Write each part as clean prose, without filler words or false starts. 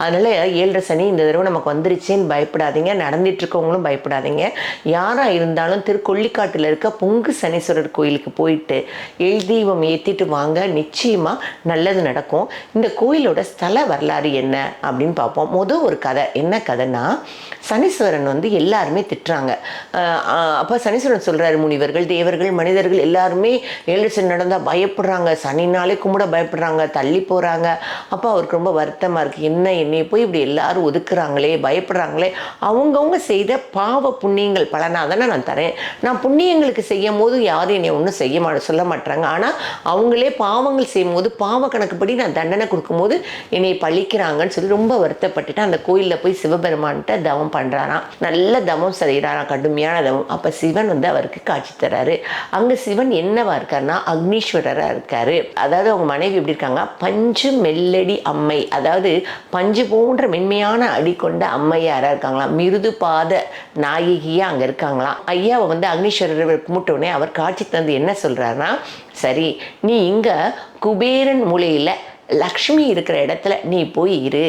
அதனால் 7:30 சனி இந்த தடவை நமக்கு வந்துருச்சேன்னு பயப்படாதீங்க, நடந்துட்டு இருக்கவங்களும் பயப்படாதீங்க. யாராக இருந்தாலும் திருக்கொள்ளிக்காட்டில் இருக்க பொங்கு சனீஸ்வரர் கோயிலுக்கு போயிட்டு எள் தீபம் ஏற்றிட்டு வாங்க, நிச்சயமாக நல்லது நடக்கும். இந்த கோயிலோட ஸ்தல வரலாறு என்ன அப்படின்னு பார்ப்போம். ஒரு கதை, என்ன கதைன்னா, சனீஸ்வரன் எல்லாருமே திட்டுறாங்க. அப்போ சனீஸ்வரன் சொல்கிறாரு, முனிவர்கள், தேவர்கள், மனிதர்கள் எல்லாருமே 7 சனி நடந்தால் பயப்படுறாங்க, சனினாலே கும்பிட பயப்படுறாங்க, தள்ளி போகிறாங்க. அப்போ அவருக்கு ரொம்ப வருத்தமாக இருக்குது. என்னை போய் இப்படி எல்லாரும் ஒதுக்குறாங்களே, பயப்படுறாங்களே, அவங்கவுங்க செய்த பாவ புண்ணியங்கள் பலனாக தானே நான் தரேன். நான் புண்ணியங்களுக்கு செய்யும் போது யாரும் என்னை ஒன்றும் சொல்ல மாட்டாங்க. ஆனால் அவங்களே பாவங்கள் செய்யும் போது பாவ கணக்குப்படி நான் தண்டனை கொடுக்கும்போது என்னை பழிக்கிறாங்கன்னு சொல்லி ரொம்ப வருத்தப்பட்டுட்டு அந்த கோயிலில் போய் சிவபெருமான்கிட்ட தவம் பண்ணுறாராம். நல்ல தவம் செய்கிறாராம், கடுமையான தவம். அப்போ சிவன் அவருக்கு காட்சி தராரு. அங்கே சிவன் என்னவா இருக்காருன்னா அக்னீஸ்வரராக இருக்காரு. அதாவது அவங்க மனைவி எப்படி இருக்காங்க, பஞ்சு மெல்லடி அம்மை, அதாவது பஞ்சு போன்ற மென்மையான அடி கொண்ட அம்மையாராக இருக்காங்களாம். மிருது பாத நாயகியாக அங்கே இருக்காங்களாம். ஐயாவை அக்னீஸ்வரர் கும்பிட்டோடனே அவர் காட்சி தந்து என்ன சொல்கிறாருன்னா, சரி நீ இங்கே குபேரன் மூலையில் லக்ஷ்மி இருக்கிற இடத்துல நீ போய் இரு,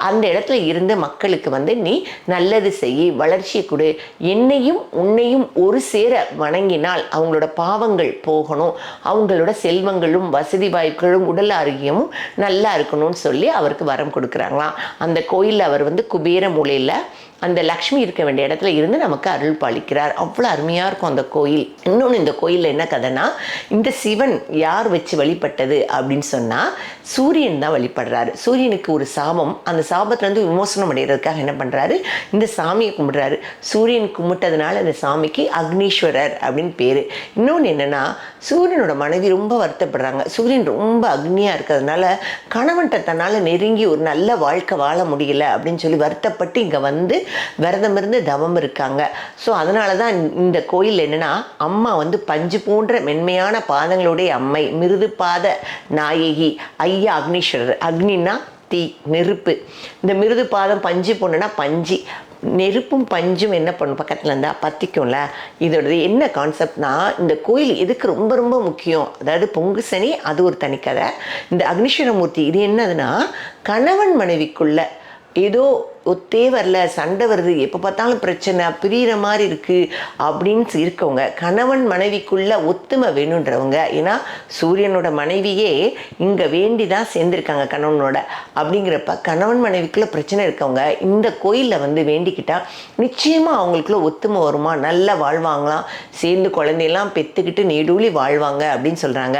அந்த இடத்துல இருந்த மக்களுக்கு நீ நல்லது செய்ய, வளர்ச்சியை கொடு, என்னையும் உன்னையும் ஒரு சேர வணங்கினால் அவங்களோட பாவங்கள் போகணும், அவங்களோட செல்வங்களும் வசதி வாய்ப்புகளும் உடல் ஆரோக்கியமும் நல்லா இருக்கணும்னு சொல்லி அவருக்கு வரம் கொடுக்குறாங்களாம். அந்த கோயிலில் அவர் குபேர மூலையில் அந்த லக்ஷ்மி இருக்க வேண்டிய இடத்துல இருந்து நமக்கு அருள் பாலிக்கிறார். அவ்வளோ அருமையாக இருக்கும் அந்த கோயில். இன்னொன்று, இந்த கோயிலில் என்ன கதைனா, இந்த சிவன் யார் வச்சு வழிபட்டது அப்படின்னு சொன்னால் சூரியன் தான் வழிபடுறாரு. சூரியனுக்கு ஒரு சாபம், அந்த சாபத்துலேருந்து விமோசனம் அடைகிறதுக்காக என்ன பண்ணுறாரு, இந்த சாமியை கும்பிடுறாரு. சூரியன் கும்பிட்டதுனால இந்த சாமிக்கு அக்னீஸ்வரர் அப்படின்னு பேர். இன்னொன்று என்னென்னா, சூரியனோட மனைவி ரொம்ப வருத்தப்படுறாங்க. சூரியன் ரொம்ப அக்னியாக இருக்கிறதுனால கணவன்கிட்ட தன்னால் நெருங்கி ஒரு நல்ல வாழ்க்கை வாழ முடியல அப்படின்னு சொல்லி வருத்தப்பட்டு இங்கே விரதம் இருந்து தவம் இருக்காங்க. ஸோ அதனால தான் இந்த கோயில் என்னென்னா, அம்மா பஞ்சு போன்ற மென்மையான பாதங்களுடைய அம்மை, மிருது பாத நாயகி, ஐயா அக்னீஸ்வரர். அக்னின்னா தீ, நெருப்பு. இந்த மிருது பாதம் பஞ்சு பொண்ணுன்னா பஞ்சு, நெருப்பும் பஞ்சும் என்ன பண்ணும், பக்கத்தில் இருந்தால் பற்றிக்கும்ல. இதோட என்ன கான்செப்ட்னா, இந்த கோயில் எதுக்கு ரொம்ப ரொம்ப முக்கியம், அதாவது பொங்கு சனி அது ஒரு தனிக்கதை. இந்த அக்னீஸ்வரமூர்த்தி இது என்னதுன்னா, கணவன் மனைவிக்குள்ள ஏதோ ஒத்தே வரல, சண்டை வருது, எப்போ பார்த்தாலும் பிரச்சனை, பிரிகிற மாதிரி இருக்குது அப்படின்னு இருக்கவங்க, கணவன் மனைவிக்குள்ள ஒத்துமை வேணுன்றவங்க. ஏன்னா சூரியனோட மனைவியே இங்கே வேண்டி தான் சேர்ந்துருக்காங்க கணவனோட. அப்படிங்கிறப்ப கணவன் மனைவிக்குள்ளே பிரச்சனை இருக்கவங்க இந்த கோயிலில் வேண்டிக்கிட்டால் நிச்சயமாக அவங்களுக்குள்ள ஒத்துமை வருமா, நல்லா வாழ்வாங்களாம், சேர்ந்து குழந்தையெல்லாம் பெற்றுக்கிட்டு நீடூழி வாழ்வாங்க அப்படின்னு சொல்கிறாங்க.